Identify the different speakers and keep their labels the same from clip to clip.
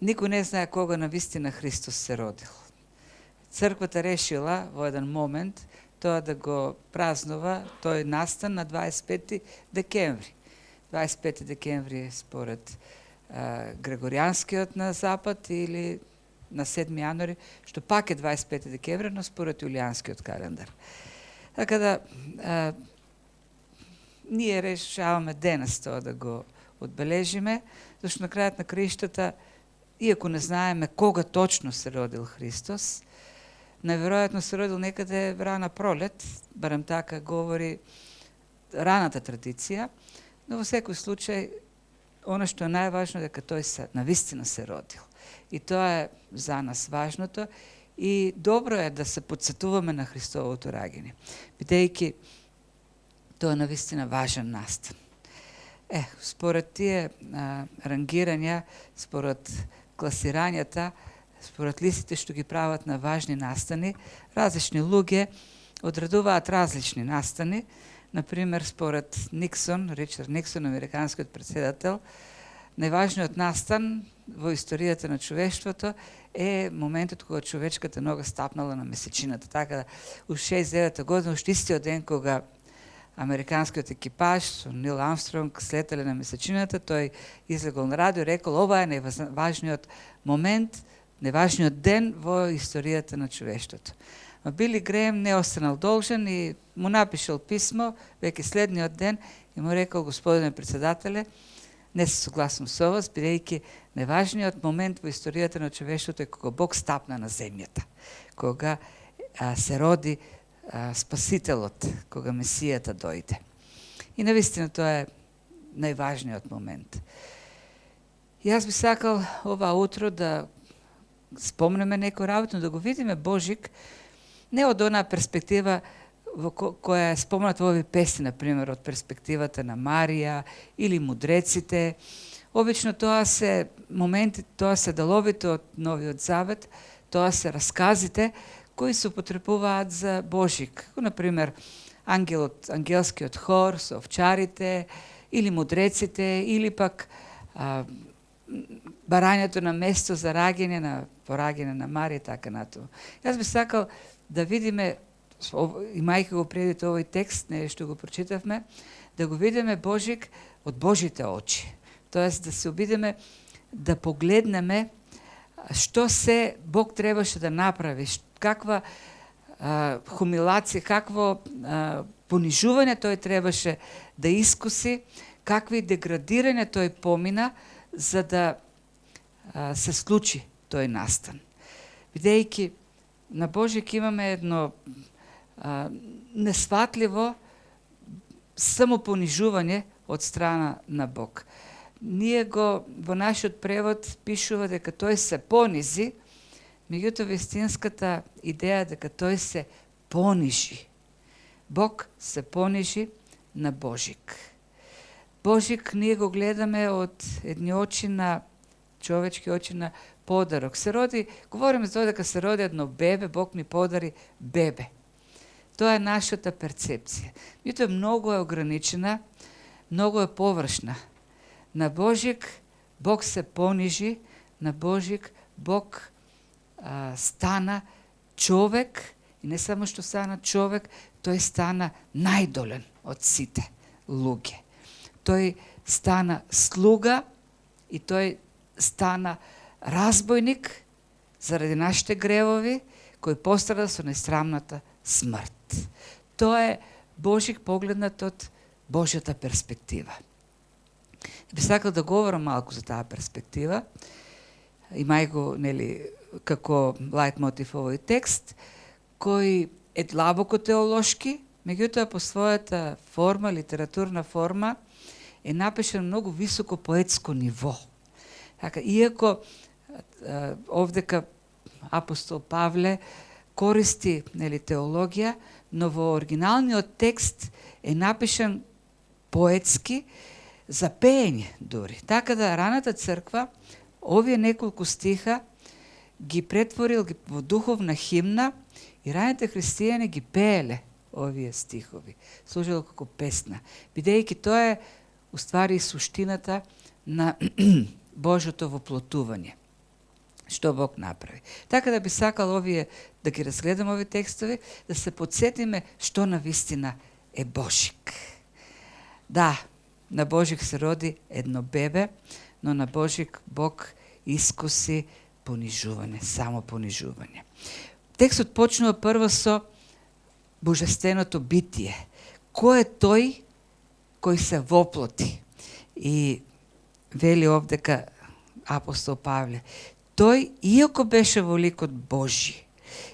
Speaker 1: никој не знае кога навистина Христос се родил. Црквата решила во еден момент тоа да го празнува тој настан на 25 декември. 25 декември е според Грегоријанскиот на запад или на 7 јануари, што пак е 25 декември, но според Јулијанскиот календар. Така да ние решаваме денес тоа да го одбележиме, зашто на крајот на краиштата, иако не знаеме кога точно се родил Христос, најверојатно се родил некаде рана пролет, барем така говори раната традиција, но во секој случај, оно што е најважно дека тој се навистина се родил. И тоа е за нас важното и добро е да се подсетуваме на Христовото раѓање, бидејќи тоа е навистина важен настан. Според тие рангирања, според класирањата, според листите што ги прават на важни настани, различни луѓе одредуваат различни настани. Например, според Никсон, Ричард Никсон, американскиот председател, најважниот настан во историјата на човештвото е моментот кога човечката нога стапнала на месечината. Така да, у 69 година, уште истиот ден кога американскиот екипаж со Нил Армстронг слетале на месечината, тој излегол на радио и рекол: ова е најважниот момент, најважниот ден во историјата на човештвото. Но Били Греем не останал должен и му напишал писмо веќе следниот ден и му рекол: господине председателе, не се согласам со вас, бидејќи најважниот момент во историјата на човештвото е кога Бог стапна на земјата, кога се роди Спасителот, кога Месијата дојде. И навистина тоа е најважниот момент. Јас би сакал ова утро да спомнеме некој работа, но да го видиме Божик не од она перспектива која е спомната во овие песни, например, од перспективата на Марија или мудреците. Обично тоа се моменти, тоа се деловите од Новиот Завет, тоа се расказите кои се употребуваат за Божик. Например, ангелскиот хор со овчарите, или мудреците, или пак барањето на место за раѓање, на пораѓање на Марија, така натаму. Јас би сакал да видиме, имајќи го предвид овој текст, не што го прочитавме, да го видиме Божик од Божите очи. Тоест да се обидеме да погледнеме што се Бог требаше да направи, каква хумилација, какво понижување тој требаше да искуси, какви деградирање тој помина за да се случи тој настан. Бидејќи на Божик имаме едно несватливо самопонижување од страна на Бог. Ние го во нашиот превод пишува дека тој се понизи, меѓутоа вистинската идеја дека тој се понижи. Бог се понижи на Божик. Божик ние го гледаме од едни очи на човечки очи на подарок. Се роди, говориме за тоа дека се роди едно бебе, Бог ни подари бебе. Тоа е нашата перцепција. Меѓутоа многу е ограничена, многу е површна. На Божик Бог се понижи, на Божик Бог стана човек и не само што стана човек, тој стана најдолен од сите луѓе. Тој стана слуга и тој стана разбойник заради нашите гревови, кој пострада со несрамната смрт. Тоа е Божик погледнат од Божјата перспектива. Би сакал да говорам малку за таа перспектива. Имај го, нели, како лајт мотив овој текст, кој е длабоко теолошки, меѓутоа по својата форма, литературна форма, е напишан многу високо поетско ниво. Така, иако овдека апостол Павле користи, нели, теологија, но во оригиналниот текст е напишан поетски за пеење дури. Така да раната црква овие неколку стиха ги претворил во духовна химна и раните христијани ги пееле овие стихови. Служило како песна. Бидејќи тоа е уствари суштината на Божјото воплотување. što Bog napravi. Така да би сакал овие, да ги разгледам овие текстови, да се подсетиме што навистина е Божик. Да, на Божик се роди едно бебе, но на Божик Бог искуси понижување, само понижување. Текстот почнува прво со божественото битие. Кој е тој кој се воплоти? И вели овдека апостол Павле, тој иако беше во ликот Божи,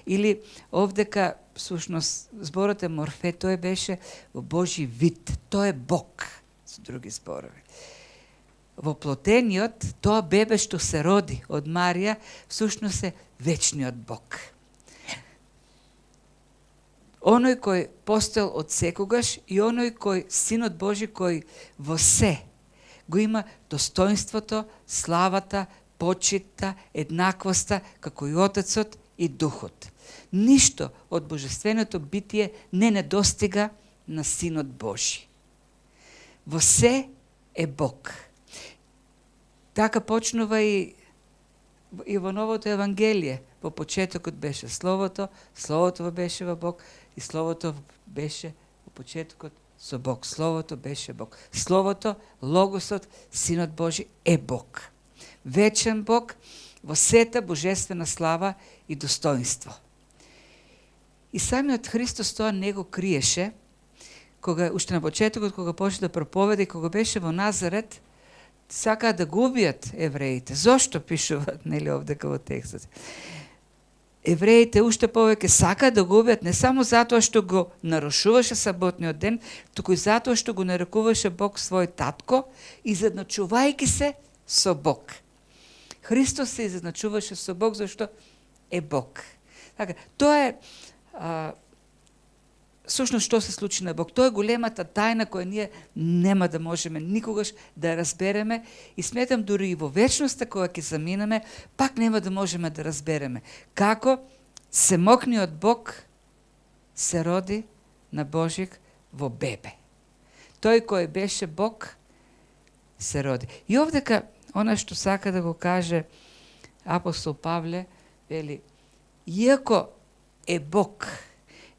Speaker 1: или овдека всушност зборот е морфе, тој беше во Божи вид, тој е Бог, со други зборови. Воплотениот, тоа бебе што се роди од Марија, всушност е вечниот Бог. Оној кој постоел од секогаш и оној кој, Синот Божи, кој во се го има достоинството, славата, почита, еднаквоста, како и Отецот и Духот. Ништо од божественото битие не недостига на Синот Божи. Во се е Бог. Така почнува и во новото Евангелие. Во почетокот беше Словото, Словото беше во Бог и Словото беше во почетокот со Бог. Словото беше Бог. Словото, Логосот, Синот Божи е Бог. Вечен Бог во сета божествена слава и достоинство. И самиот Христос тоа не го криеше, кога уште на почетокот, кога почна да проповеда и кога беше во Назарет, сакаа да го убијат евреите. Зошто пишуваат, нели, овдека во текстот? Евреите уште повеќе сакаат да го убијат не само затоа што го нарушуваше саботниот ден, туку и затоа што го нарекуваше Бог свој татко, изедначувајќи се со Бог. Христос се изедначуваше со Бог зашто е Бог. Така, тоа е сушност што се случи на Бог. Тоа е големата тајна која ние нема да можеме никогаш да разбереме и сметам дури и во вечноста која ќе заминеме, пак нема да можеме да разбереме како семокниот Бог се роди на Божик во бебе. Тој кој беше Бог се роди. И овдека она што сака да го каже апостол Павле, вели, иако е Бог,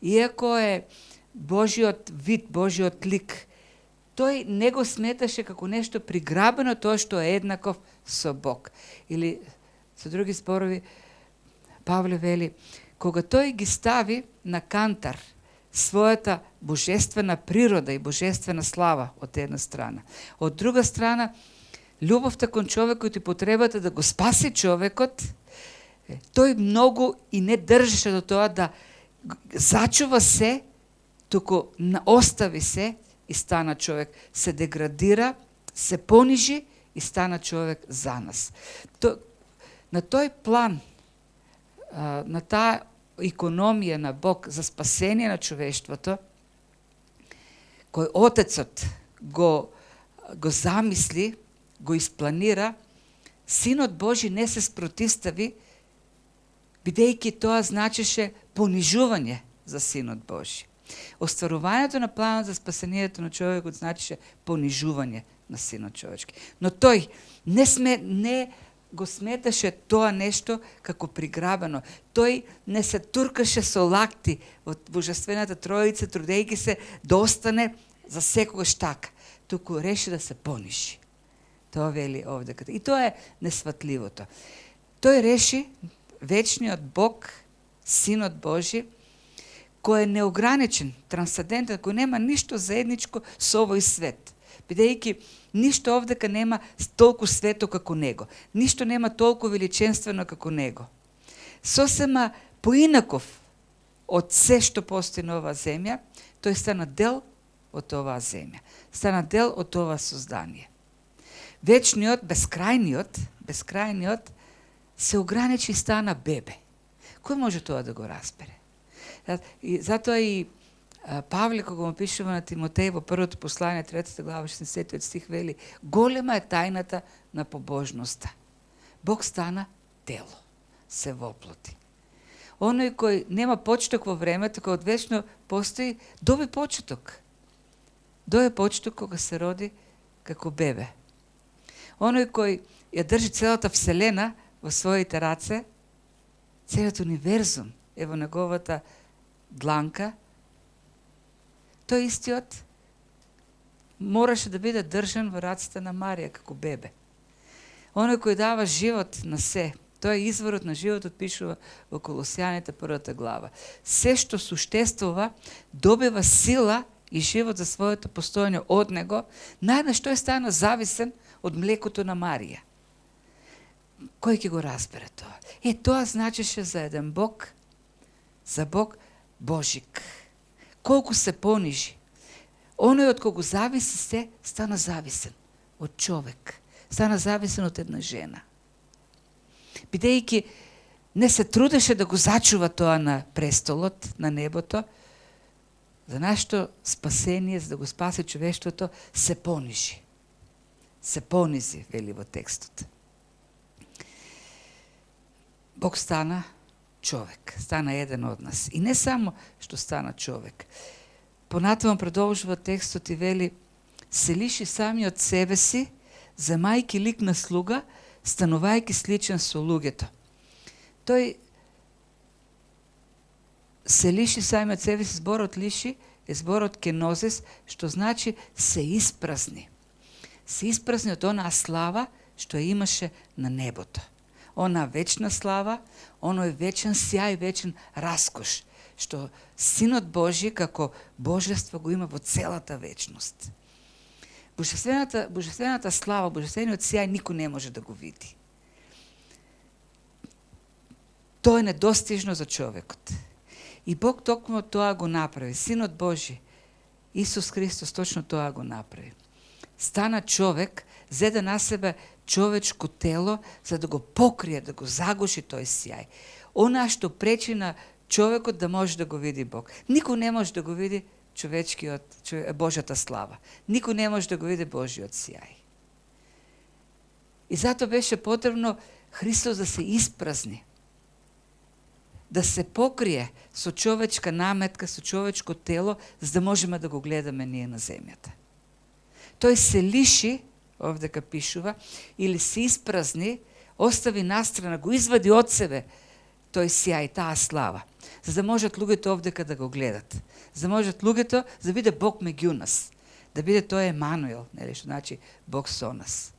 Speaker 1: иако е Божиот вид, Божиот лик, тој не го сметаше како нешто приграбено тоа што е еднаков со Бог. Или, со други зборови, Павле вели, кога тој ги стави на кантар својата божествена природа и божествена слава од една страна, од друга страна, љубовта кон човекот и потребата да го спаси човекот, тој многу и не држеше до тоа да зачува се, туку остави се и стана човек. Се деградира, се понижи и стана човек за нас. На тој план, на таа икономија на Бог за спасение на човештвото, кој Отецот го замисли, го испланира, Синот Божи не се спротивстави, бидејќи тоа значеше понижување за Синот Божи. Остварувањето на планот за спасението на човекот значеше понижување на Синот човечки. Но тој не го сметаше тоа нешто како приграбено. Тој не се туркаше со лакти од Божествената Троица, трудејќи се да остане за секогаш така. Туку реши да се понижи. Тоа вели овдека. И тоа е несватливото. Тој реши, вечниот Бог, Синот Божи, кој е неограничен, трансцендентен, кој нема ништо заедничко со овој свет. Бидејќи ништо овдека нема толку свето како него. Ништо нема толку величенствено како него. Сосема поинаков од се што постои на оваа земја, тој стана дел од оваа земја. Стана дел од ова создание. Вечниот, бескрајниот, се ограничи и стана бебе. Кој може тоа да го разбере? И затоа и Павле, кога му пишува на Тимотеј во првото послание, 3 глава, 60 стих, вели, голема е тајната на побожноста. Бог стана тело, се воплоти. Оној кој нема почеток во времето, кој одвечно постои, доби почеток. Доби почеток кога се роди како бебе. Оној кој ја држи целата вселена во своите раце, целиот универзум е во неговата дланка, тој истиот мораше да биде држан во раците на Марија како бебе. Оној кој дава живот на се, тој е изворот на животот, пишува во Колосјаните 1 глава. Се што суштествува добива сила и живот за своето постојање од него, најднаш тој стана зависен од млекото на Марија. Кој ќе го разбере тоа? Тоа значеше за еден Бог, за Бог Божик. Колку се понижи. Оној од кого зависи се, стана зависен од човек. Стана зависен од една жена. Бидејќи не се трудеше да го зачува тоа на престолот, на небото, за нашето спасение, за да го спаси човештвото, се понижи. Се понизи, вели во текстот. Бог стана човек, стана еден од нас. И не само што стана човек. Понатаму продолжува текстот и вели: се лиши сами од себе си, земајки лик на слуга, станувајки сличен со луѓето. Тој се лиши сами од себе си, зборот лиши е зборот кенозис, што значи се испразни. Се испразни од онаа слава што имаше на небото. Она вечна слава, оној вечен сјај, вечен раскош, што Синот Божи како божество го има во целата вечност. Божествената слава, божествениот сјај никој не може да го види. Тоа е недостижно за човекот. И Бог токму тоа го направи. Синот Божи, Исус Христос, точно тоа го направи. Стана човек, зеде на себе човечко тело, за да го покрие, да го загуши тој сјај. Она што пречи на човекот да може да го види Бог. Никој не може да го види Божјата слава. Никој не може да го види Божјиот сјај. И затоа беше потребно Христос да се испразни, да се покрие со човечка наметка, со човечко тело, за да можеме да го гледаме ние на земјата. Тој се лиши, овдека пишува, или се испразни, остави настрана, го извади од себе тој сјај, таа слава, за да можат луѓето овдека да го гледат. За да можат луѓето, за да биде Бог меѓу нас. Да биде тој Емануел, нели, што значи Бог со нас.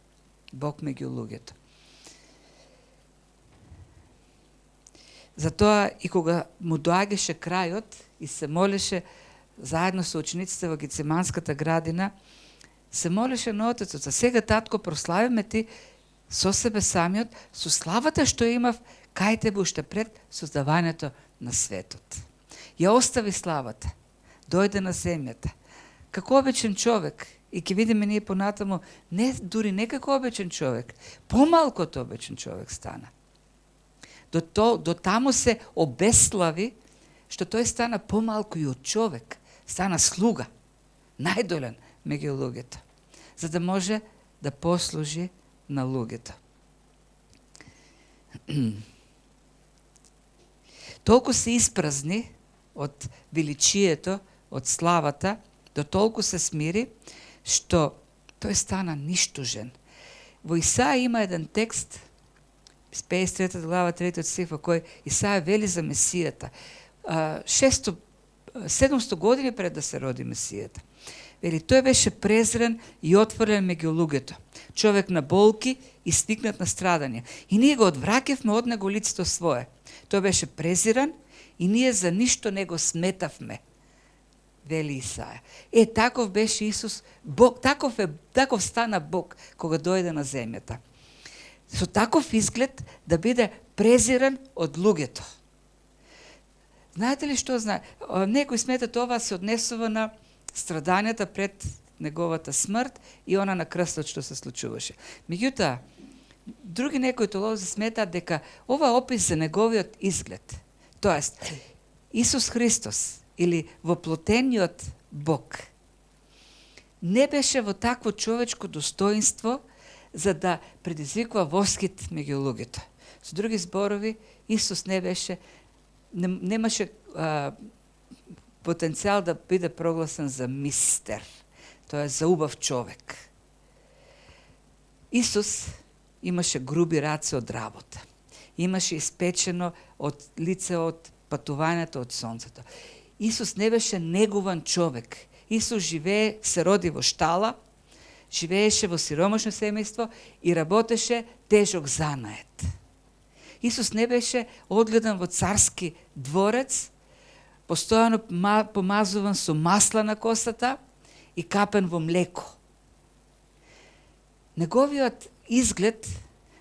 Speaker 1: Бог меѓу луѓето. Затоа и кога му доаѓаше крајот и се молеше заедно со учениците во Гециманската градина, се молеше на Отецот: за сега, татко, прославиме ти со себе самиот, со славата што имав кај тебе уште пред создавањето на светот. Ја остави славата, дојде на земјата. Како обичен човек, и ќе видиме ние понатаму, дури не како обичен човек, помалку од обичен човек стана. До таму се обеслави, што тој стана помалку и од човек, стана слуга, најдолен меѓу луѓето, за да може да послужи на луѓето. Толку се испразни од величието, од славата, до толку се смири, што тој стана ништужен. Во Исаја има еден текст, 53 глава, 3 стих, во кој Исаја вели за Месијата. 700 години пред да се роди Месијата. Вели, тој беше презрен и отворен меѓу луѓето, човек на болки и свикнат на страдање. И ние го одвраќавме од него лицето свое. Тој беше презиран и ние за ништо не го сметавме, вели Исаја. Таков беше Исус, Бог, таков стана Бог кога дојде на земјата. Со таков изглед да биде презиран од луѓето. Знаете ли што знае? Некој смета тоа се однесува на страдањата пред неговата смрт и она на крстот што се случуваше. Меѓутоа, други некои теолози сметаат дека ова опис за неговиот изглед, тоест Исус Христос или воплотениот Бог, не беше во такво човечко достоинство за да предизвикува воскит меѓу луѓето. Со други зборови, Исус немаше потенцијал да биде прогласен за мистер, тоа е за убав човек. Исус имаше груби раце од работа. имаше испечено од лице од патувањето од сонцето. Исус не беше негуван човек. Исус живее, се роди во штала, живееше во сиромашно семејство и работеше тежок занает. Исус не беше одгледан во царски дворец, постојано помазуван со масла на косата и капен во млеко. Неговиот изглед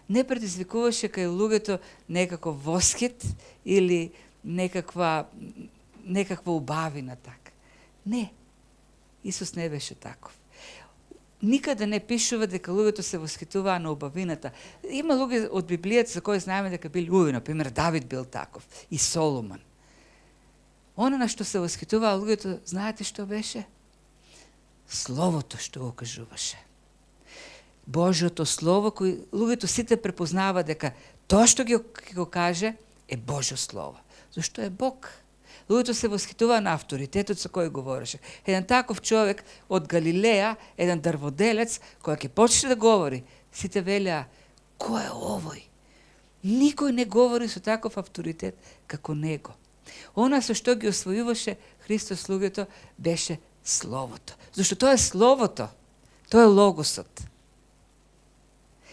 Speaker 1: не предизвикуваше кај луѓето некаков восхит или некаква убавина така. Не. Исус не беше таков. Никаде не пишува дека луѓето се восхитуваа на убавината. Има луѓе од Библијата за кои знаеме дека били убави, например Давид бил таков и Соломон. Оно на што се восхитуваа луѓето, знаете што беше? Словото што го кажуваше. Божјото слово, кој луѓето сите препознава дека тоа што го каже е Божјо слово. Зашто е Бог. Луѓето се восхитуваа на авторитетот со кој говореше. Еден таков човек од Галилеја, еден дрводелец, кој ќе почне да говори, сите велеа, кој е овој? Никој не говори со таков авторитет како него. Она со што ги освојуваше Христос луѓето беше Словото. Зашто тоа е Словото, тоа е Логосот.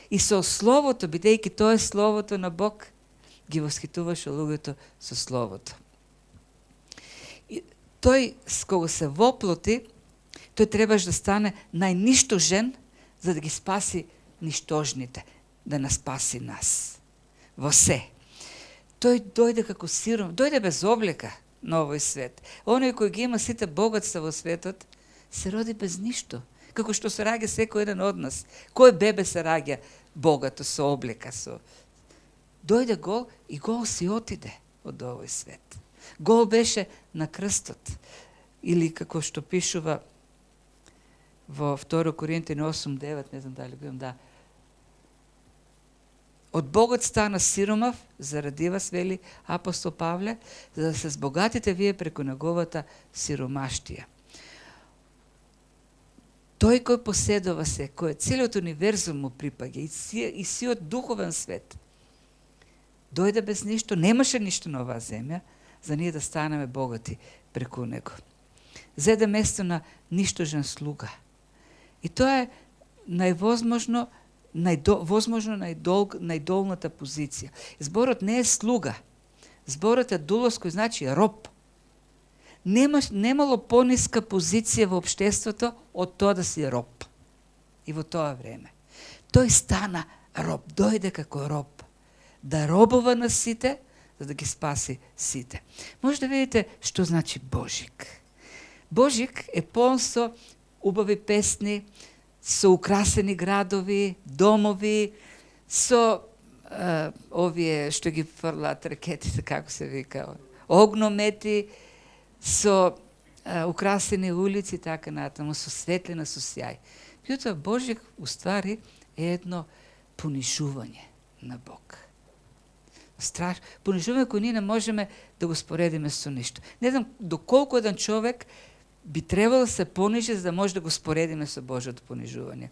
Speaker 1: И со Словото, бидејќи тоа е Словото на Бог, ги восхитуваше луѓето со Словото. И тој, кога се воплоти, тој требаш да стане најништожен, за да ги спаси ништожните, да нас спаси нас. Во се. Тој дојде како сиром, дојде без облека на овој свет. Оној кој ги има сите богатства во светот, се роди без ништо. Како што се раѓа секој еден од нас. Кој бебе се раѓа богато, со облека, со... Дојде гол и гол си отиде од овој свет. Гол беше на крстот. Или како што пишува во 2 Коринтини 8:9, не знам дали го имам, да. Од Богот стана сиромав заради вас, вели апостол Павле, за да се збогатите вие преку неговата сиромаштија. Тој кој поседува се, кој целиот универзум му припаѓа и сиот духовен свет, дојде без ништо, немаше ништо на оваа земја, за ние да станеме богати преку него. Зеде место на ништожен слуга. И тоа е највозможно најдолната позиција. Зборот не е слуга. Зборот е дулос, кој значи роб. Немало пониска позиција во општеството од тоа да си роб. И во тоа време. Тој стана роб, дојде како роб. Да робува на сите, за да ги спаси сите. Може да видите што значи Божик. Божик е полн со убави песни, со украсени градови, домови, со овие што ги фрлаат ракетите, како се вика, огномети, со украсени улици, така натаму, со светлина, со сјај. Меѓутоа, Божик, уствари, е едно понижување на Бог. Понижување кој ние не можеме да го споредиме со ништо. Не знам доколку еден човек би требало да се понижи, за да може да го споредиме со Божјото понижување.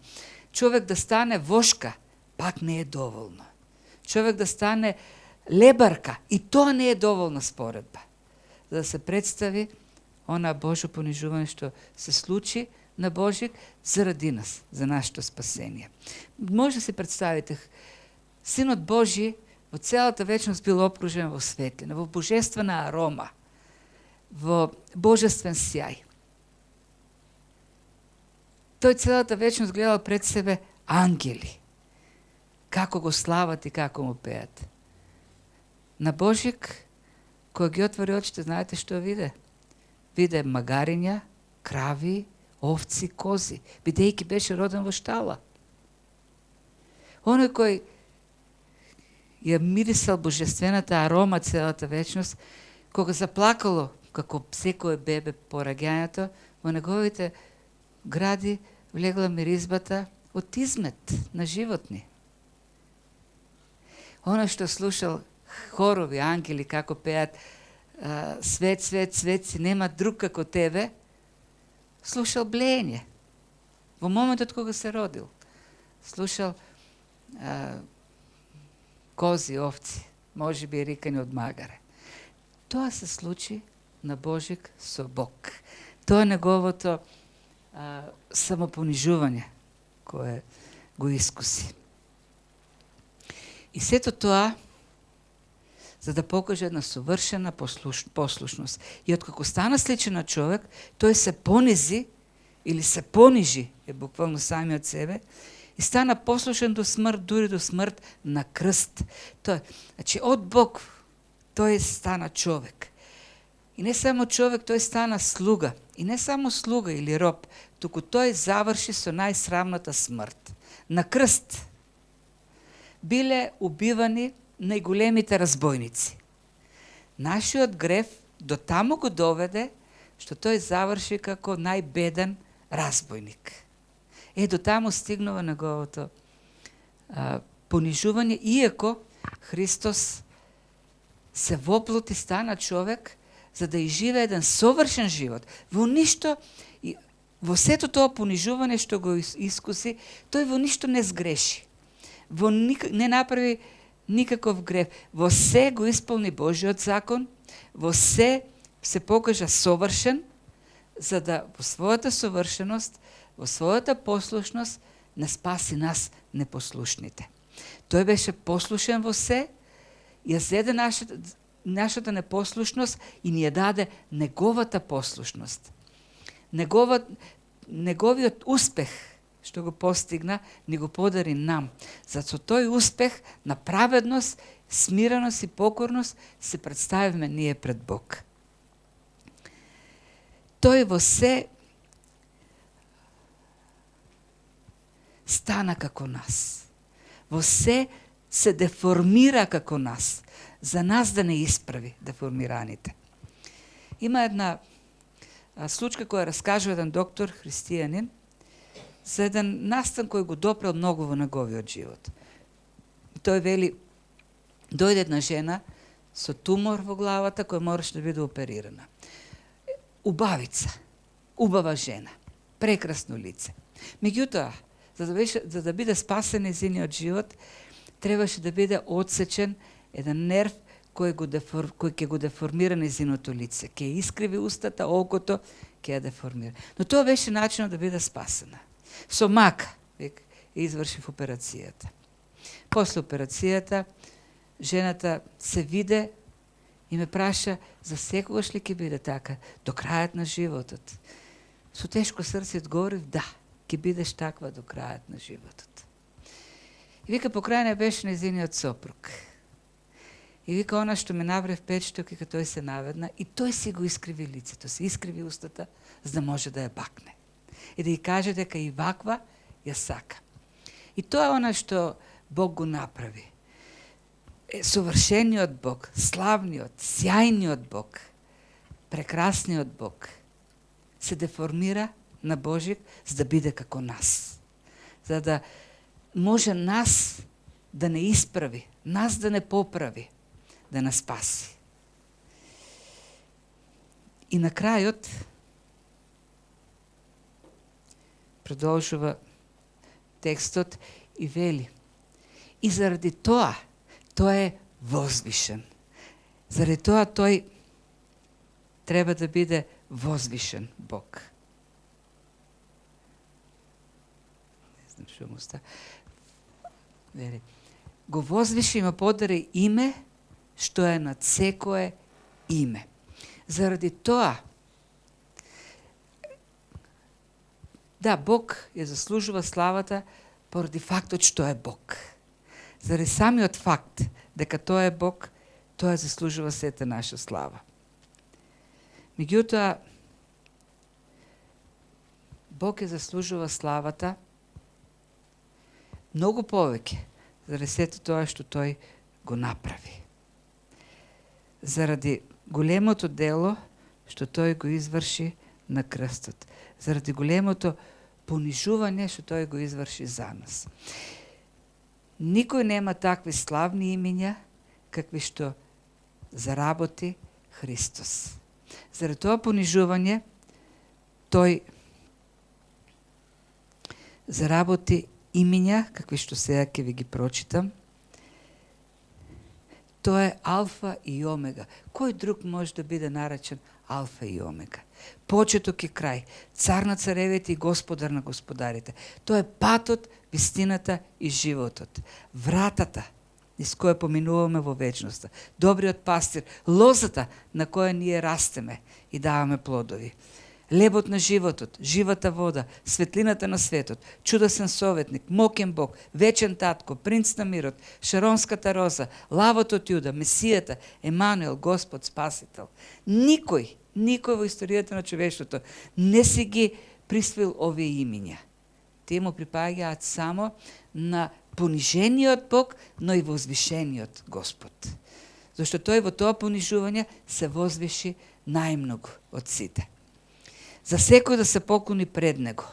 Speaker 1: Човек да стане вошка, пак не е доволно. Човек да стане лебарка, и тоа не е доволна споредба. За да се представи она Божјо понижување што се случи на Божик заради нас, за нашето спасение. Може да се представите, Синот Божи во целата вечност бил обкружен во светлина, во божествена арома, во божествен сјај. Тој целата вечност гледал пред себе ангели, како го слават и како му пеат. На Божик, кој ги отвори очите, знаете што виде? Виде магариња, крави, овци, кози, бидејќи беше роден во штала. Оној кој ја мирисал божествената арома целата вечност, кога заплакало, како секој бебе по раѓањето, во неговите гради влегла миризбата од измет на животни. Оно што слушал хорови, ангели, како пеат свет, свет, свет си, нема друг како тебе, слушал блење. Во моментот кога се родил, слушал кози, овци, може би рикани од магаре. Тоа се случи на Божик со Бог. Тоа е неговото самопонижување кое го искуси. И сето тоа за да покаже една совршена послушност. И откако стана сличен на човек, тој се понизи или се понижи, е буквално самиот себе, и стана послушен до смрт, дури до смрт на крст. Значи, од Бог тој стана човек. И не само човек, тој стана слуга. И не само слуга или роб, туку тој заврши со најсрамната смрт. На крст биле убивани најголемите разбойници. Нашиот греф до таму го доведе што тој заврши како најбеден разбойник. До таму стигнува неговото понижување, иако Христос се воплоти, стана човек, за да изживе еден совршен живот. Во ништо, во сето тоа понижување што го искуси, тој во ништо не сгреши. Не направи никаков греф. Во се го исполни Божиот закон, во се покажа совршен, за да во својата совршеност, во својата послушност, не спаси нас непослушните. Тој беше послушен во се, ја зеде нашата непослушност и ни ја даде неговата послушност. Неговиот успех што го постигна, ни го подари нам. Зато тој успех на праведност, смиреност и покорност се представиме ние пред Бог. Тој во се стана како нас. Во се се деформира како нас, за нас да не исправи деформираните. Има една случка која раскажува еден доктор, христијанин, за еден настан кој го допрел многу во неговиот живот. Тој вели, дојде една жена со тумор во главата која мораше да биде оперирана. Убавица, убава жена, прекрасно лице. Меѓутоа, за да биде спасен незиниот живот, требаше да биде одсечен еден нерв кој ќе го деформира незиното лице. Ќе искриви устата, окото, ќе ја деформира. Но тоа беше начинот да биде спасена. Со мака извршив операцијата. После операцијата, жената се виде и ме праша, за секогаш ли ќе биде така, до крајот на животот? Со тешко срце одговорив, да, ќе бидеш таква до крајот на животот. И вика, покрај беше незиниот сопруг. И вика, она што ме направи впечаток, вика, тој се наведна и тој си го искриви лицето, се искриви устата, за да може да ја бакне. И да ја каже дека и ваква ја сака. И тоа е она што Бог го направи. Совршениот Бог, славниот, сјајниот Бог, прекрасниот Бог се деформира на Божик за да биде како нас. За да може нас да не исправи, нас да не поправи, да нас спаси. И на крајот продолжува текстот и вели: и заради тоа, тој е возвишен. Заради тоа тој треба да биде возвишен Бог. Не знам што му ста. Вели: го возвиши и му подари име што е над секое име. Заради тоа, да, Бог ја заслужува славата поради фактот што е Бог. Заради самиот факт дека тој е Бог, тој заслужува сета наша слава. Меѓутоа, Бог ја заслужува славата многу повеќе заради сето тоа што тој го направи. Заради големото дело што тој го изврши на крстот. Заради големото понижување што тој го изврши за нас. Никој нема такви славни имиња какви што заработи Христос. Заради тоа понижување тој заработи имиња какви што сега ќе ви ги прочитам. Той е алфа и омега. Кой друг може да биде наречен алфа и омега? Почеток и крај, цар на царевите и господар на господарите. Той е патот, вистината и животот. Вратата, из која поминуваме во вечноста. Добриот пастир, лозата на која ние растеме и даваме плодови. Лебот на животот, живата вода, светлината на светот, чудесен советник, мокен Бог, вечен татко, принц на мирот, шаронската роза, лавот од Јуда, Месијата, Емануел, Господ, Спасител. Никој во историјата на човештвото не си ги присвоил овие имиња. Те му припаѓаат само на понижениот Бог, но и возвишениот Господ. Зашто тој во тоа понижување се возвиши најмногу од сите. За секој да се поклони пред него.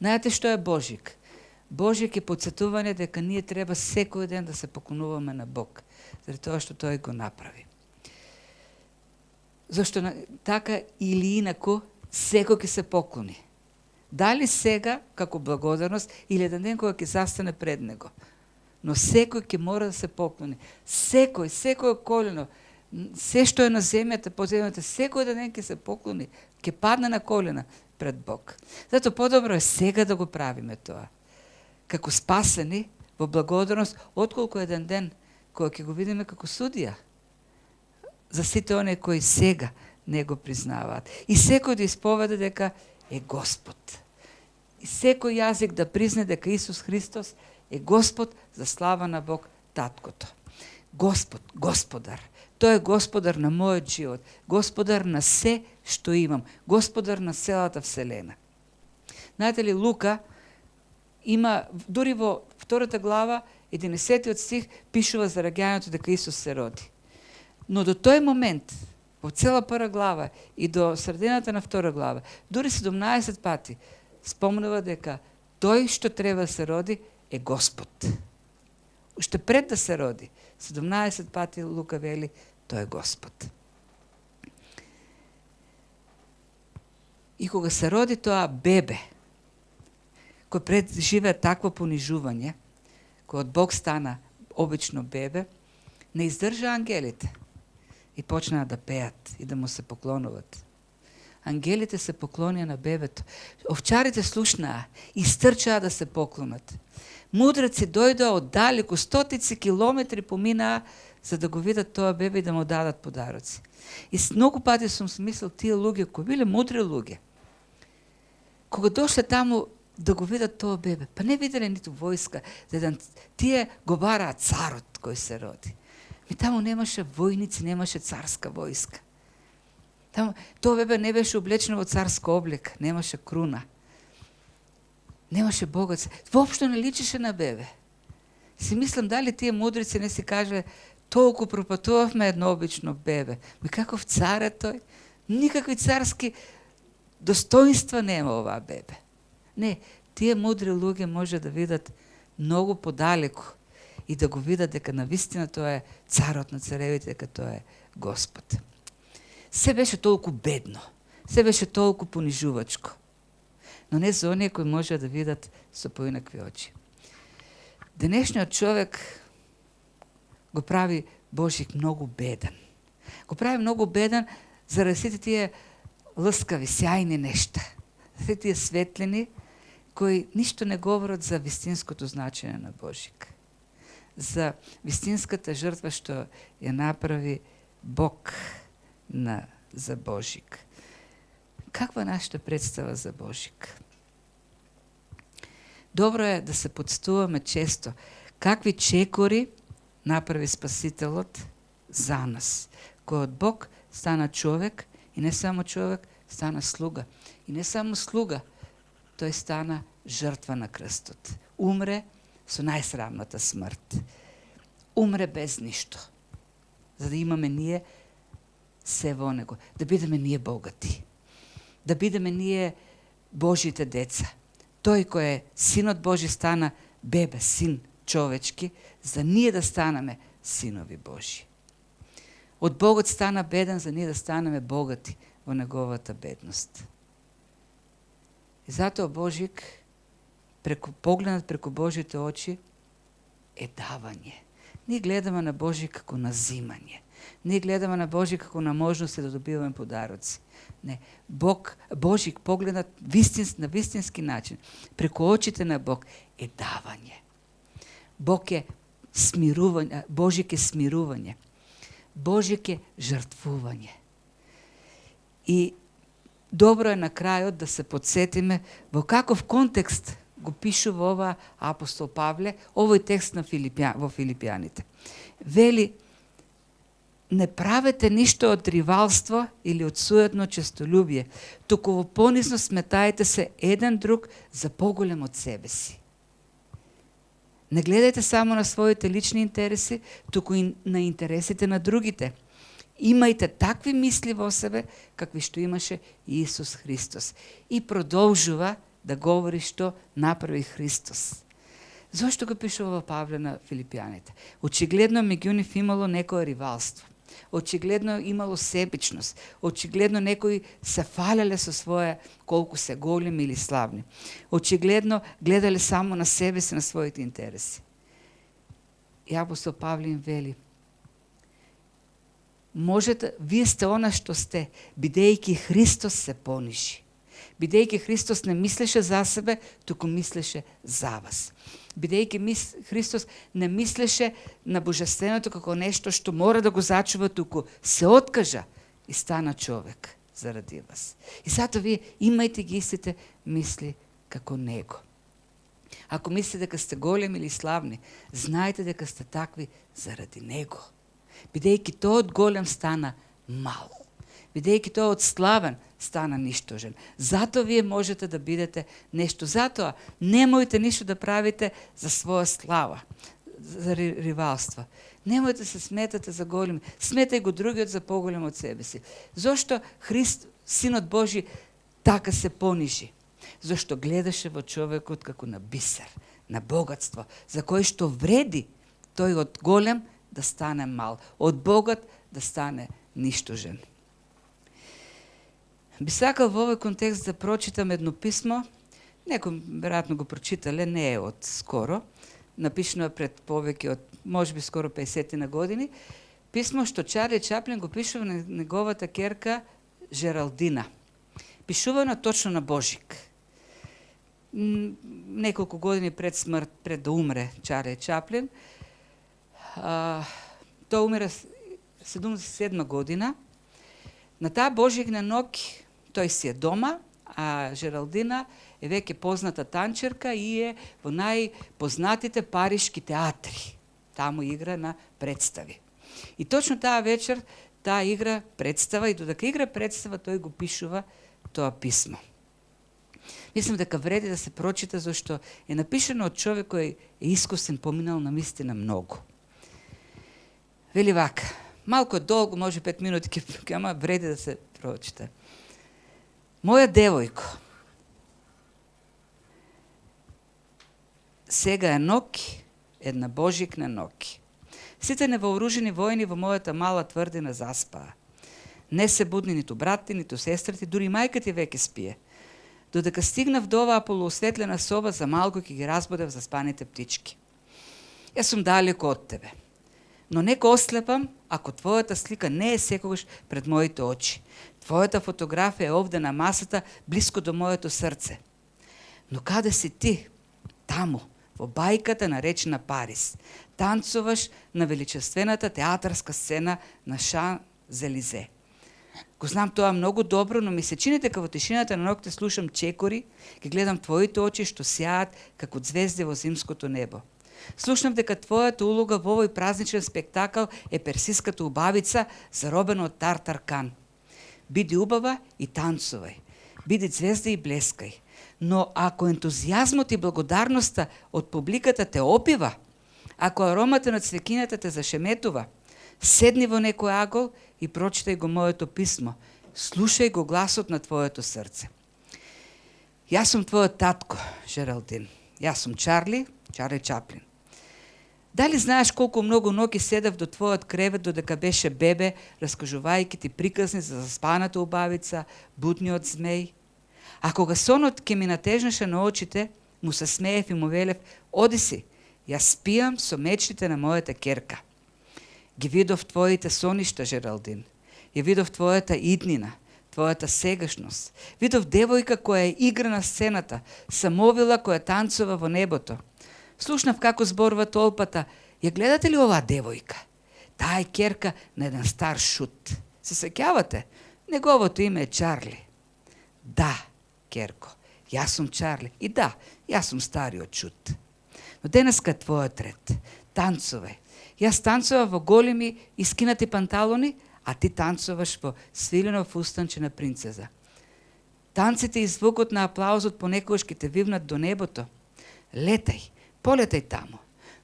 Speaker 1: Знаете што е Божик? Божик е подсетување дека ние треба секој ден да се поклонуваме на Бог, заради тоа што тој го направи. Зашто така или инако секој ќе се поклони. Дали сега како благодарност или еден ден кога ќе застане пред него. Но секој ќе мора да се поклони. Секој колено, се што е на земјата, под земјата, секој ден ќе се поклони, ќе падне на колена пред Бог. Зато подобро е сега да го правиме тоа. Како спасени во благодарност, отколку еден ден кога ќе го видиме како судија за сите оние кои сега не го признаваат. И секој да исповеда дека е Господ. И секој јазик да призне дека Исус Христос е Господ за слава на Бог Таткото. Господ, Господар. Тој е Господар на мојот живот, Господар на се што имам, Господар на целата вселена. Знаете ли, Лука има, дури во 2 глава, 11 стих, пишува за раѓањето дека Исус се роди. Но до тој момент, во цела 1 глава и до средината на 2 глава, дури 17 пати, спомнува дека тој што треба да се роди е Господ. Уште пред да се роди, 17 пати Лука вели, тој е Господ. И кога се роди тоа бебе, кој преживеа такво понижување, кој од Бог стана обично бебе, не издржа ангелите и почнаа да пеат и да му се поклонуват. Ангелите се поклонија на бебето. Овчарите слушнаа и стрчаа да се поклонат. Мудреци дојдоа оддалеку, стотици километри поминаа за да го видат тоа бебе и да му дадат подароци. И многу пати сум смислил тие луѓе кои биле мудри луѓе. Кога дошле таму да го видат тоа бебе, па не виделе ниту војска, тие го бараа царот кој се роди. И таму немаше војници, немаше царска војска. Таму тоа бебе не беше облечено во царска облека, немаше круна. Немаше богатство. Воопшто не личеше на бебе. Си мислам дали тие мудрици не си кажале толку пропатувавме едно обично бебе. И каков цар е тој? Никакви царски достоинства нема оваа бебе. Не, тие мудри луѓе може да видат многу подалеку и да го видат дека навистина тоа е царот на царевите, дека тоа е Господ. Се беше толку бедно, се беше толку понижувачко, но не за оние кои може да видат со поинакви очи. Денешниот човек го прави Божик многу беден. Го прави многу беден заради сите тие лъскави, сјајни нешта. Сите тие светлини кои ништо не говорат за вистинското значење на Божик. За вистинската жртва што ја направи Бог за Божик. Каква нашата представа за Божик? Добро е да се подстуваме често какви чекори направи Спасителот за нас. Кој од Бог стана човек и не само човек, стана слуга. И не само слуга, тој стана жртва на крстот. Умре со најсрамната смрт. Умре без ништо. За да имаме ние се во него. Да бидеме ние богати. Да бидеме ние Божите деца. Тој кој е Синот Божи стана бебе, син човечки, за ние да станеме синови Божи. Од Богот стана беден, за ние да станеме богати во неговата бедност. И затоа Божик, погледнат преку Божите очи, е давање. Ние гледаме на Божие како на зимање. Ние гледаме на Божие како на можност да добиваме подароци. Не, Божик погледнат на вистински начин, преку очите на Бог е давање. Бог е смирување, Божик е смирување. Божик е жртвување. И добро е на крајот да се подсетиме во каков контекст го пишува ова апостол Павле, овој текст во Филипјаните. Вели, не правете ништо од ривалство или од суетно честолюбие, туку во понизно сметајте се еден друг за поголем од себе си. Не гледајте само на своите лични интереси, туку и на интересите на другите. Имајте такви мисли во себе, какви што имаше Исус Христос. И продолжува да говори што направи Христос. Зошто го пишува Павле на Филипјаните? Очигледно меѓу нив имало некое ривалство. Очигледно имало себичност. Очигледно некои се фалеле со своje колку се големи или славни. Очигледно гледале само на себе си, на своите интереси. И апостол Павле им вели, можете, вие сте она што сте, бидејќи Христос се понижи. Бидејќи Христос не мислеше за себе, туку мислеше за вас. Бидејќи Христос не мислеше на божественото како нешто што мора да го зачува, туку се откажа и стана човек заради вас. И затоа вие имајте ги истите мисли како Него. Ако мислите дека сте големи или славни, знаете дека сте такви заради Него. Бидејќи тој од голем стана мал. Бидејќи тој од славен стана ништожен. Затоа вие можете да бидете нешто. Затоа немојте ништо да правите за своја слава, за ривалство. Немојте се сметате за големи. Сметај го другиот за поголем од себе си. Зошто Синот Божи така се понижи? Зошто гледаше во човекот како на бисер, на богатство, за кој што вреди тој од голем да стане мал, од богат да стане ништожен. Би сакал во овој контекст да прочитам едно писмо, некој веројатно го прочитале, не е од скоро, напишано е пред повеќе од, можеби скоро 50 на години, писмо што Чарли Чаплин го пишува на неговата керка Жералдина. Пишувано точно на Божик. Неколку години пред смрт, пред да умре Чарли Чаплин, тој умира 77 година. На таа Божигна ноќ тој си е дома, а Жералдина е веќе позната танчерка и е во најпознатите паришки театри. Таму игра на представи. И точно таа вечер таа игра представа и додека игра представа тој го пишува тоа писмо. Мислам дека вреди да се прочита зашто е напишано од човек кој е искусен, поминал на мистина многу. Вели вака, малку долго, може 5 минути, ама вреди да се прочита. Моја девојко, сега е ноќ, една божикна ноќ. Сите невооружени војни во мојата мала тврдина заспаа. Не се будни ниту брати, ниту сестрати, дури мајка ти веќе спие. Додека стигнав до оваа полуосветлена соба, за малку ќе ги разбудев заспаните птички. Јас сум далеко од тебе. Но нека ослепам ако твојата слика не е секогаш пред моите очи. Твојата фотографија е овде на масата, близко до моето срце. Но каде си ти? Таму, во бајката наречена Париз. Танцуваш на величествената театарска сцена на Шан-Зелизе. Го знам тоа многу добро, но ми се чини дека во тишината на ноќте слушам чекори, ќе гледам твоите очи што сјаат како звезди во зимското небо. Слушнав дека твојата улога во овој празничен спектакл е персиската убавица заробена од Тартаркан. Биди убава и танцувај. Биди звезда и блескај. Но ако ентузијазмот и благодарноста од публиката те опива, ако аромата на цвекината те зашеметува, седни во некој агол и прочитај го моето писмо. Слушај го гласот на твоето срце. Јас сум твојот татко, Жералдин. Јас сум Чарли Чаплин. Дали знаеш колку многу ноќи седев до твојот кревет додека беше бебе, раскажувајќи ти приказни за заспаната убавица, будниот змеј? А кога сонот ќе ми натежнеше на очите, му се смеев и му велев: оди си, Јас спијам со мечтите на мојата керка. Ги видов твоите соништа, Жералдин. Ја видов твојата иднина, твојата сегашност. Видов девојка која игра на сцената, самовила која танцува во небото. Слушнав како зборува толпата. Ја гледате ли оваа девојка? Таа е керка на еден стар шут. Се сеќавате? Неговото име е Чарли. Да, керко, јас сум Чарли. И да, јас сум стариот шут. Но денеска е твојот ред. Танцувај. Јас танцував во големи и скинати панталони, а ти танцуваш во свилено фустанче на принцеза. Танците и звукот на аплаузот понекогаш ќе те вивнат до небото. Летај, полетај таму,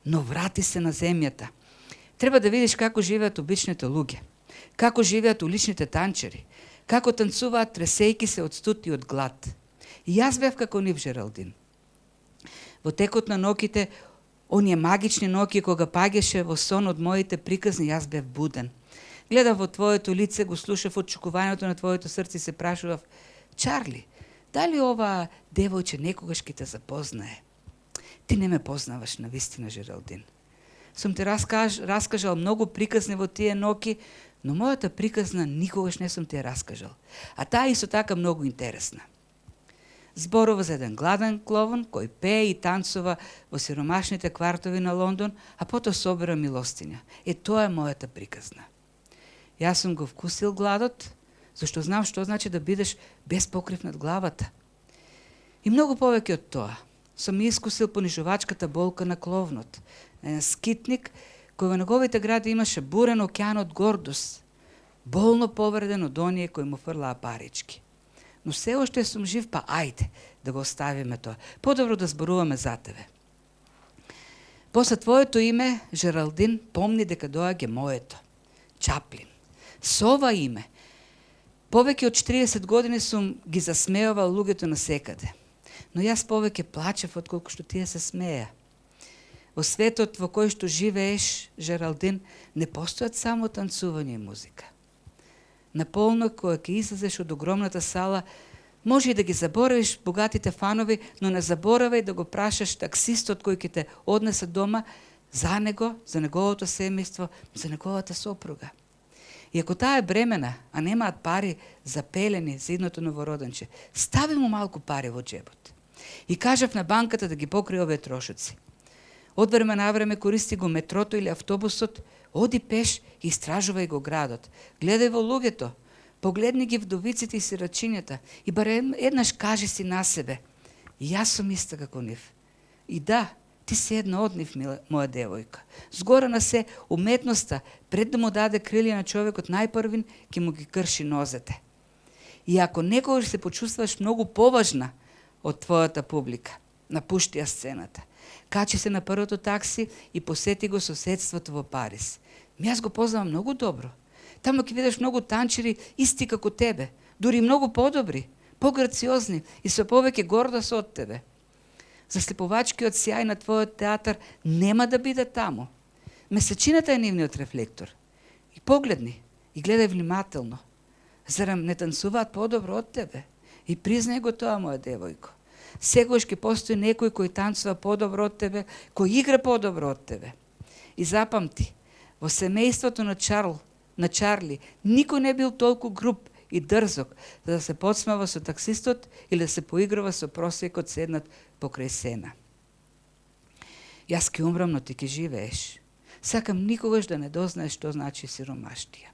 Speaker 1: но врати се на земјата. Треба да видиш како живеат обичните луѓе, како живеат уличните танчери, како танцуваат тресејки се од студ и од глад. И јас бев како нив, Жералдин. Во текот на ноќите, оние магични ноќи кога паѓаше во сон од моите приказни, јас бев буден. Гледав во твоето лице, го слушав очекувањето на твоето срце и се прашував: Чарли, дали ова девојче некогаш ќе те запознае? Ти не ме познаваш на вистина, Жералдин. Сум те раскажал многу приказни во тие ноќи, но мојата приказна никогаш не сум те ја раскажал. А таа исто така многу интересна. Зборува за еден гладен кловон кој пее и танцува во сиромашните квартови на Лондон, а потоа собира милостиња. Тоа е мојата приказна. Јас сум го вкусил гладот, зашто знам што значи да бидеш без покрив над главата. И многу повеќе од тоа. Сум искусил понижувачката болка на кловнот. Еден скитник кој во неговите гради имаше бурен океан од гордост, болно повреден од оние кои му фрлаа парички. Но се уште сум жив, па ајде да го оставиме тоа. Подобро да зборуваме за тебе. После твоето име, Жералдин, помни дека доаѓа моето, Чаплин. Со ова име, повеќе од 40 години сум ги засмеувал луѓето на секаде. Но јас повеќе плачев отколку што тие се смеја. Во светот во кој што живееш, Жералдин, не постојат само танцување и музика. Наполно, кога ќе излезеш од огромната сала, може и да ги заборавиш богатите фанови, но не заборавај да го прашаш таксистот кој ќе те однесе дома за него, за неговото семејство, за неговата сопруга. И ако таа е бремена, а немаат пари за пелени за идното новороденче, стави му малку пари во джебот. И кажав на банката да ги покрие овие трошоци. Од време на време користи го метрото или автобусот, оди пеш и истражувај го градот. Гледај во луѓето, погледни ги вдовиците и сирачињата и барем еднаш кажи си на себе: јас сум иста како нив. И да, ти си една од нив, моја девојка. Згора на се, уметноста, пред да му даде крилја на човекот, најпрвин ќе му ги крши нозете. И ако некогаш се почувствуваш многу поважна од твојата публика, напушти ја сцената. Качи се на првото такси и посети го соседството во Париз. Јас го познавам многу добро. Таму ќе видиш многу танчери исти како тебе, дури многу подобри, пограциозни и со повеќе гордост од тебе. Заслепувачкиот сјај на твојот театар нема да биде таму. Месечината е нивниот рефлектор. И погледни, и гледај внимателно. Зарем не танцуваат подобро од тебе? И признај го тоа, моја девојко. Секогаш ќе постои некој кој танцува подобро од тебе, кој игра подобро од тебе. И запамти, во семејството на Чарли, никој не бил толку груб и дрзок за да се подсмева со таксистот или да се поиграва со просекот седнат покрај сена. Јас ќе умрам, но ти ќе живееш. Сакам никогаш да не дознаеш што значи сиромаштија.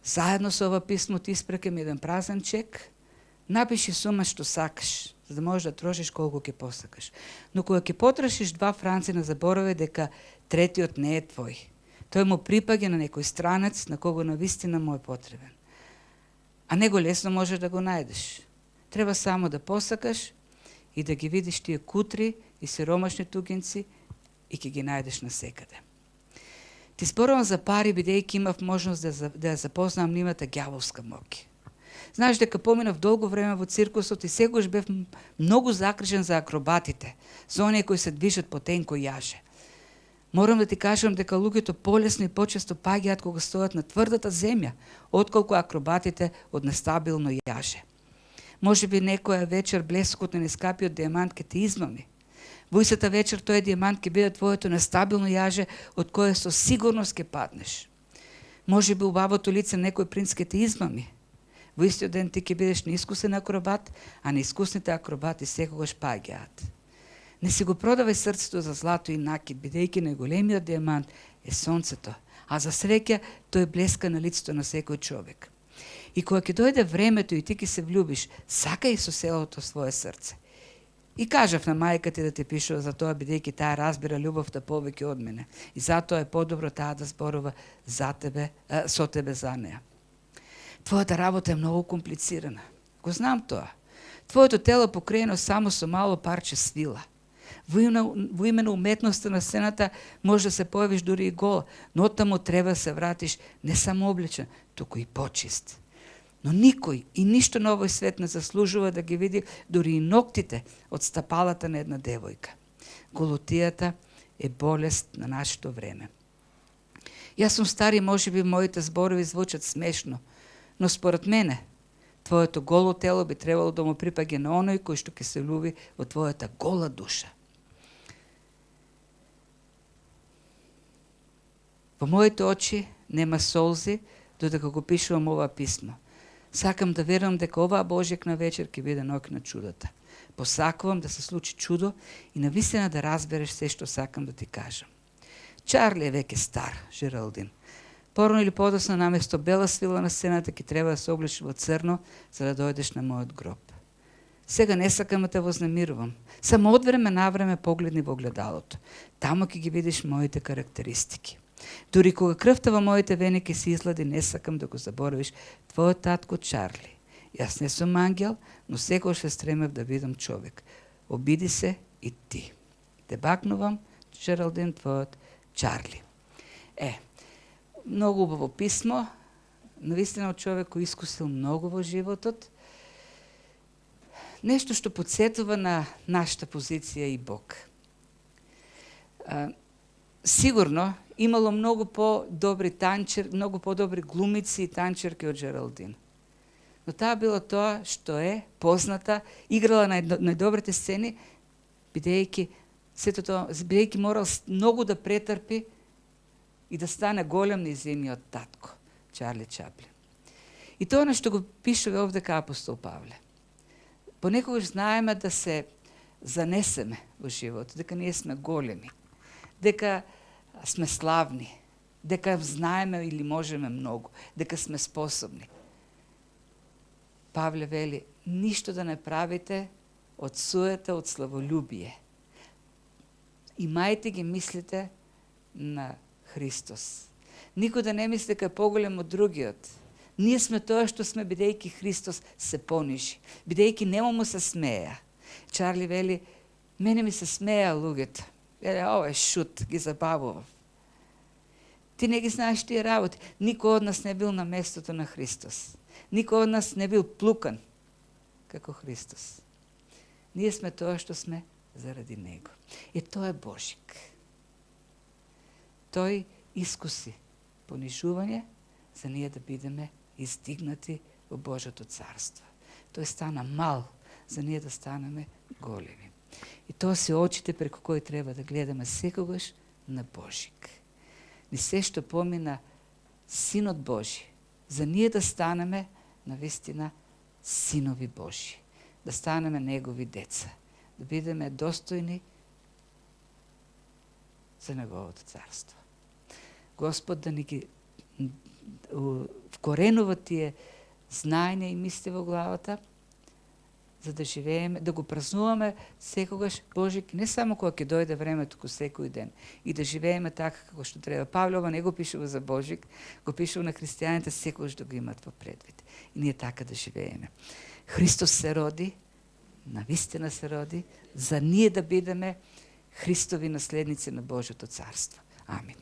Speaker 1: Заедно со ова писмо ти испрекам еден празен чек. Напиши сума што сакаш, за да можеш да трошиш колку ќе посакаш. Но кога ќе потрошиш 2 франци, не заборавај дека третиот не е твој. Тој му припаѓа на некој странец на кого навистина му е потребен. А него лесно можеш да го најдеш. Треба само да посакаш и да ги видиш тие кутри и сиромашни тугинци и ќе ги најдеш насекаде. Ти зборувам за пари, бидејќи имав можност да ја запознам нивната ѓаволска моќ. Знаеш дека поминав долго време во циркусот и секогаш бев многу закрижен за акробатите, за оние кои се движат по тенко јаже. Морам да ти кажам дека луѓето полесно и почесто паѓаат кога стојат на тврдата земја, отколку акробатите од нестабилно јаже. Може би некоја вечер блескот на нескапиот диамант ке те измами. Во истата вечер тој дијамант ќе биде твоето нестабилно јаже од кое со сигурност ќе паднеш. Може би убавото лице некој принц ќе те измами. Во истиот ден ти ќе бидеш неискусен акробат, а неискусните акробати секогаш паѓаат. Не си го продавај срцето за злато и накид, бидејќи најголемиот дијамант е сонцето, а за среќа тој блеска на лицето на секој човек. И кога ќе дојде времето и ти ќе се влюбиш, сакај со селото свое срце. И кажав на мајка ти да те пишува за тоа, бидејќи таа разбира љубовта повеќе од мене. И затоа е подобро таа да зборува за тебе, со тебе за неа. Твојата работа е многу комплицирана. Го знам тоа. Твоето тело покриено само со мало парче свила. Во име на уметноста на сцената може да се појавиш дури и гол, но оттаму треба да се вратиш не само облечен, туку и почист. Но никој и ништо на овој свет не заслужува да ги види дури и ноктите од стапалата на една девојка. Голотијата е болест на нашето време. Јас сум стар и можеби моите зборови звучат смешно, но според мене, твоето голо тело би требало да му припаѓа на оној кој што ќе се влюби во твојата гола душа. Во моите очи нема солзи, додека го пишувам ова писмо. Сакам да верувам дека оваа Божјакна вечер ќе биде ноќ на чудата. Посакувам да се случи чудо и навистина да разбереш се што сакам да ти кажам. Чарли е веќе стар, Жералдин. Порано или подоцна наместо бела свила на сцената ќе треба да се облечеш во црно за да дојдеш на мојот гроб. Сега не сакам да те вознемирувам. Само од време на време погледни во огледалото. Таму ќе ги видиш моите карактеристики. Дури кога крвта во моите вени ќе се излади, не сакам да го заборавиш твојот татко Чарли. Јас не сум ангел, но секогаш се стремев да бидам човек. Обиди се и ти. Те бакнувам, Жералдин, твојот Чарли. Многу убаво писмо, навистина од човек кој искусил многу во животот. Нешто што подсетува на нашата позиција и Бог. Сигурно имало многу по-добри многу по-добри глумици и танчерки од Жералдин. Но таа било тоа што е позната, играла на најдобрите сцени, бидејќи морал многу да претрпи и да стане голем низиниот татко, Чарли Чаплин. И тоа нешто го пишува овдека апостол Павле. Понекогаш знаеме да се занесеме во живот, дека ние сме големи, дека сме славни, дека знаеме или можеме многу, дека сме способни. Павле вели, ништо да не правите од суета, од славолюбие. Имајте ги мислите на Христос. Никој да не мисли дека е поголем од другиот. Ние сме тоа што сме, бидејќи Христос се понижи, бидејќи нема му се смеја. Чарли вели, мене ми се смеја луѓето. Ова е шут, ги забавував. Ти не ги знаеш тие работи. Никој од нас не бил на местото на Христос. Никој од нас не бил плукан како Христос. Ние сме тоа што сме заради Него. И тој е Божик. Тој искуси понижување за ние да бидеме издигнати во Божјото царство. Тој стана мал за ние да станеме големи. И тоа се очите преку кои треба да гледаме секогаш на Божик. Ни се што помина Синот Божи, за ние да станеме навистина синови Божи, да станеме Негови деца, да бидеме достојни за Неговото царство. Господ да ни ги вкоренува тие знаење и мисли во главата, за да живееме, да го празнуваме секогаш Божик, не само кога ќе дојде времето, туку секој ден, и да живееме така како што треба. Павлова не го пишува за Божик, го пишува на христијаните секогаш да го имат во предвид. И ние така да живееме. Христос се роди, навистина се роди, за ние да бидеме Христови наследници на Божјото царство. Амин.